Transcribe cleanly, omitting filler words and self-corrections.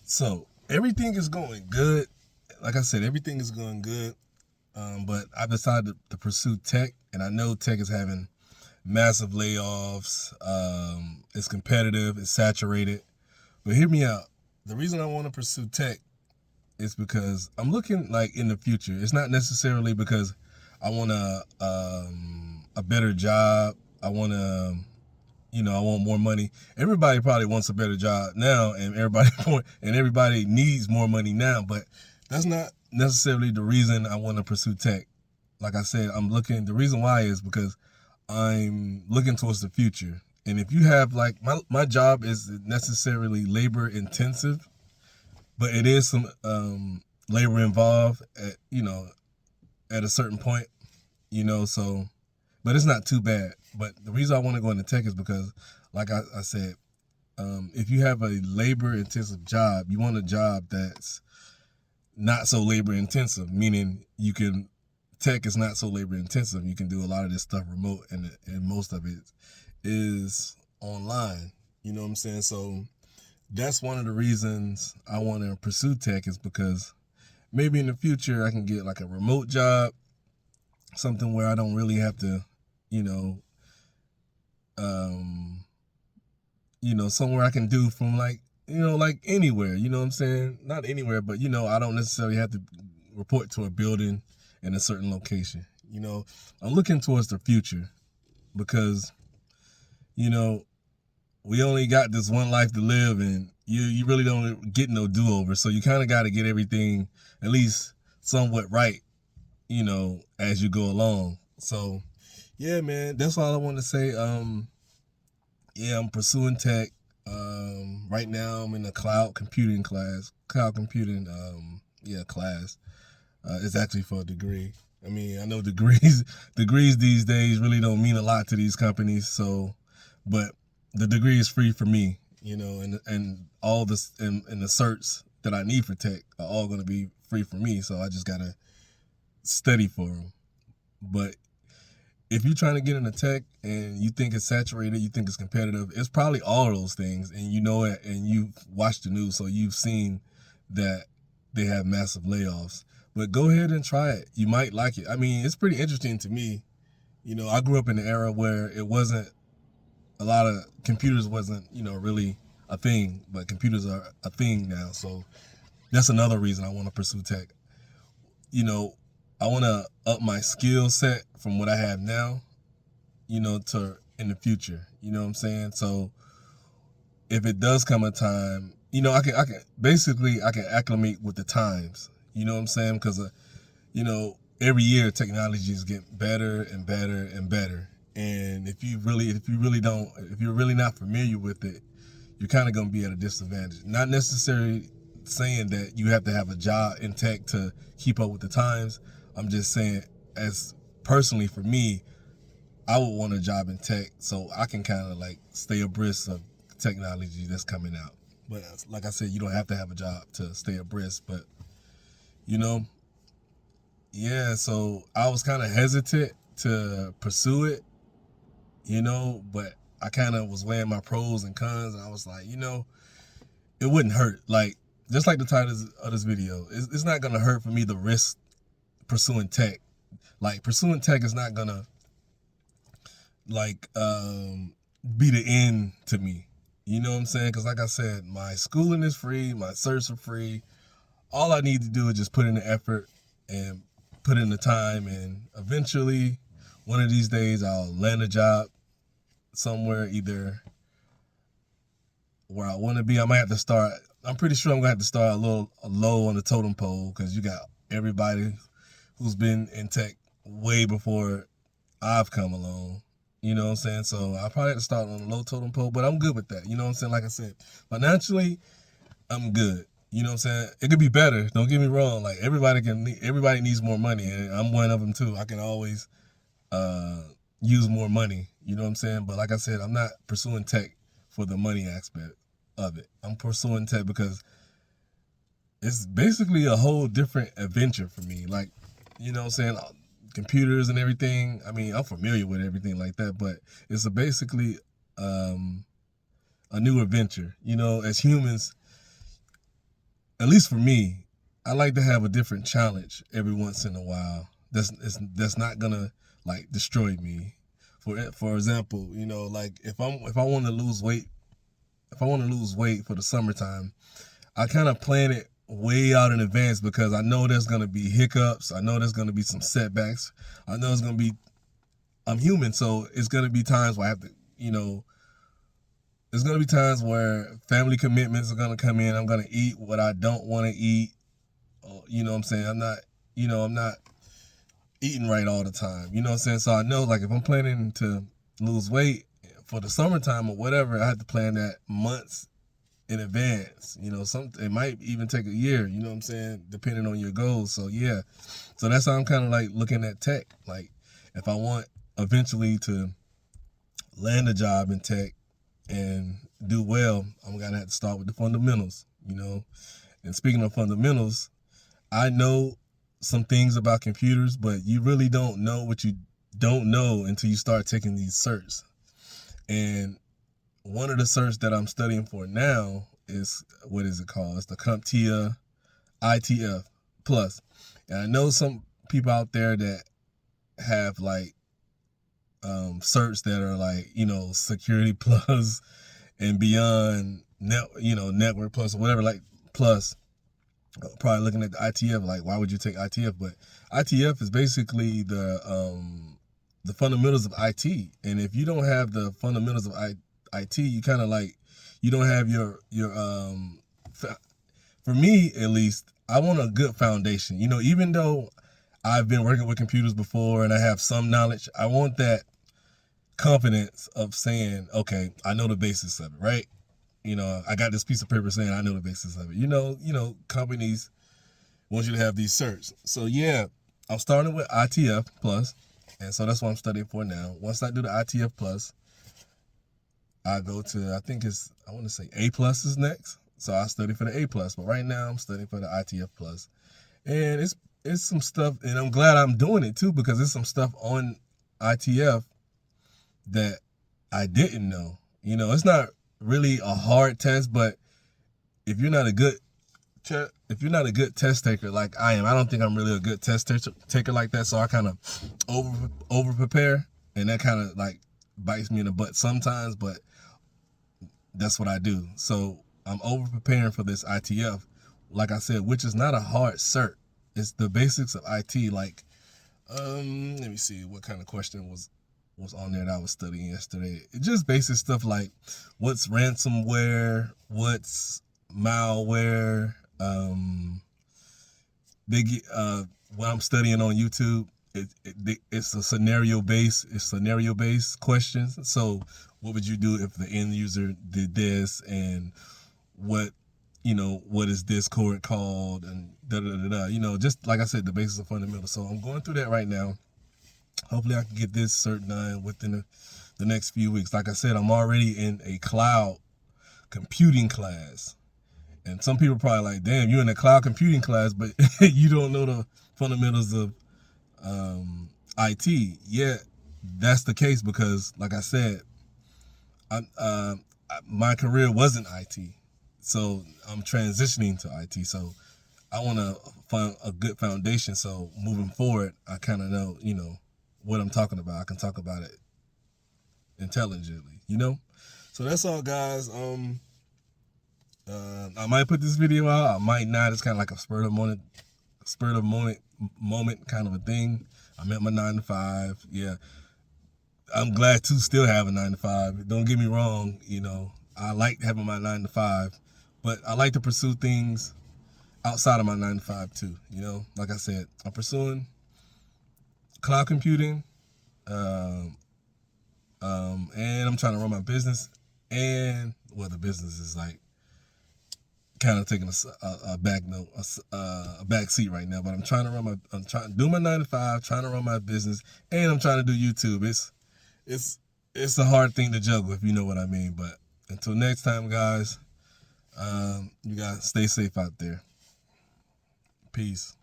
So everything is going good. Like I said, everything is going good. But I've decided to pursue tech, and I know tech is having massive layoffs. It's competitive. It's saturated. But hear me out. The reason I want to pursue tech is because I'm looking like in the future. It's not necessarily because I want a better job. I want to I want more money. Everybody probably wants a better job now, and everybody needs more money now. But that's not necessarily the reason I want to pursue tech. Like I said, I'm looking. The reason why is because I'm looking towards the future. And if you have like my job is necessarily labor intensive, but it is some labor involved at at a certain point. So but it's not too bad. But the reason I want to go into tech is because, like I said, if you have a labor intensive job, you want a job that's not so labor intensive, meaning tech is not so labor intensive. You can do a lot of this stuff remote, and most of it is online. You know what I'm saying? So that's one of the reasons I want to pursue tech is because maybe in the future I can get like a remote job, something where I don't really have to, you know, um, somewhere I can do from like anywhere, you know what I'm saying? Not anywhere, but I don't necessarily have to report to a building in a certain location. I'm looking towards the future because, you know, we only got this one life to live, and you really don't get no do-over. So you kind of got to get everything at least somewhat right, as you go along. So yeah, man, that's all I want to say. Yeah, I'm pursuing tech. Right now I'm in a cloud computing, class. It's actually for a degree. I mean, I know degrees these days really don't mean a lot to these companies. So, but the degree is free for me, and all this and the certs that I need for tech are all going to be free for me. So I just gotta study for them. But if you're trying to get into tech and you think it's saturated, you think it's competitive, it's probably all of those things, and you know it, and you've watched the news, so you've seen that they have massive layoffs. But go ahead and try it. You might like it. I mean, it's pretty interesting to me. I grew up in an era where it wasn't a lot of computers wasn't really a thing, but computers are a thing now. So that's another reason I want to pursue tech. You know, I want to up my skill set from what I have now, to in the future. You know what I'm saying? So if it does come a time, I can acclimate with the times. You know what I'm saying? Because every year technology is getting better and better and better. And if you're really not familiar with it, you're kind of going to be at a disadvantage. Not necessarily saying that you have to have a job in tech to keep up with the times. I'm just saying, as personally for me, I would want a job in tech so I can kind of like stay abreast of technology that's coming out. But like I said, you don't have to have a job to stay abreast. But you know, yeah. So I was kind of hesitant to pursue it, but I kind of was weighing my pros and cons, and I was like, it wouldn't hurt. Like just like the title of this video, it's not gonna hurt for me to risk pursuing tech. Like pursuing tech is not gonna like be the end to me. You know what I'm saying? Because like I said, my schooling is free, my certs are free. All I need to do is just put in the effort and put in the time, and eventually, one of these days, I'll land a job somewhere, either where I want to be. I might have to start. I'm pretty sure I'm gonna have to start a little low on the totem pole because you got everybody who's been in tech way before I've come along. You know what I'm saying? So I probably have to start on a low totem pole, but I'm good with that. You know what I'm saying? Like I said, financially, I'm good. You know what I'm saying? It could be better. Don't get me wrong. Like everybody needs more money, and I'm one of them too. I can always uh, use more money. You know what I'm saying? But like I said, I'm not pursuing tech for the money aspect of it. I'm pursuing tech because it's basically a whole different adventure for me. Like, you know what I'm saying? Computers and everything. I mean, I'm familiar with everything like that, but it's basically um, a new adventure. As humans, at least for me, I like to have a different challenge every once in a while. That's not gonna like destroy me. For example, you know, like if I want to lose weight, if I want to lose weight for the summertime, I kind of plan it way out in advance because I know there's gonna be hiccups. I know there's gonna be some setbacks. I know it's gonna be. I'm human, so it's gonna be times where I have to, you know, there's gonna be times where family commitments are gonna come in. I'm gonna eat what I don't want to eat. You know what I'm saying? I'm not eating right all the time. You know what I'm saying? So I know, like, if I'm planning to lose weight for the summertime or whatever, I have to plan that months in advance. You know, it might even take a year. You know what I'm saying? Depending on your goals. So yeah, so that's how I'm kind of like looking at tech. Like, if I want eventually to land a job in tech and do well, I'm gonna have to start with the fundamentals. You know, and speaking of fundamentals, I know some things about computers, but you really don't know what you don't know until you start taking these certs. And one of the certs that I'm studying for now is, what is it called? It's the CompTIA ITF Plus. And I know some people out there that have like certs that are like, you know, Security Plus and beyond, Network Plus or whatever, like Plus. Probably looking at the ITF, like, why would you take ITF? But ITF is basically the fundamentals of IT. And if you don't have the fundamentals of IT, you kind of like, you don't have your for me at least, I want a good foundation. You know, even though I've been working with computers before and I have some knowledge, I want that confidence of saying, okay, I know the basics of it, right? You know, I got this piece of paper saying I know the basics of it. You know, companies want you to have these certs. So yeah, I'm starting with ITF Plus, and so that's what I'm studying for now. Once I do the ITF Plus, I go to, I want to say A Plus is next. So I study for the A Plus, but right now I'm studying for the ITF Plus, and it's some stuff, and I'm glad I'm doing it too because there's some stuff on ITF that I didn't know. You know, it's not really a hard test, but if you're not a good test taker like I am, I don't think I'm really a good test taker like that. So I kind of over prepare, and that kind of like bites me in the butt sometimes. But that's what I do. So I'm over preparing for this ITF, like I said, which is not a hard cert. It's the basics of IT. Like, let me see what kind of question was on there that I was studying yesterday. It's just basic stuff like what's ransomware, what's malware. What I'm studying on YouTube, it's scenario based questions. So what would you do if the end user did this, and what is Discord called, and da da da da. You know, just like I said, the basics of fundamentals. So I'm going through that right now. Hopefully I can get this cert done within the next few weeks. Like I said, I'm already in a cloud computing class. And some people are probably like, damn, you're in a cloud computing class, but you don't know the fundamentals of IT. Yeah, that's the case because, like I said, my career wasn't IT. So I'm transitioning to IT. So I want to find a good foundation. So moving forward, I kind of know, what I'm talking about. I can talk about it intelligently, So that's all, guys. I might put this video out. I might not. It's kind of like a spur of moment kind of a thing. I'm at my 9 to 5. Yeah, I'm glad to still have a 9 to 5. Don't get me wrong. I like having my 9 to 5, but I like to pursue things outside of my 9 to 5 too. Like I said, I'm pursuing cloud computing, and I'm trying to run my business, and the business is like kind of taking a back seat right now. But I'm trying to do my 9 to 5, trying to run my business, and I'm trying to do YouTube. It's a hard thing to juggle, if you know what I mean. But until next time, guys, you guys stay safe out there. Peace.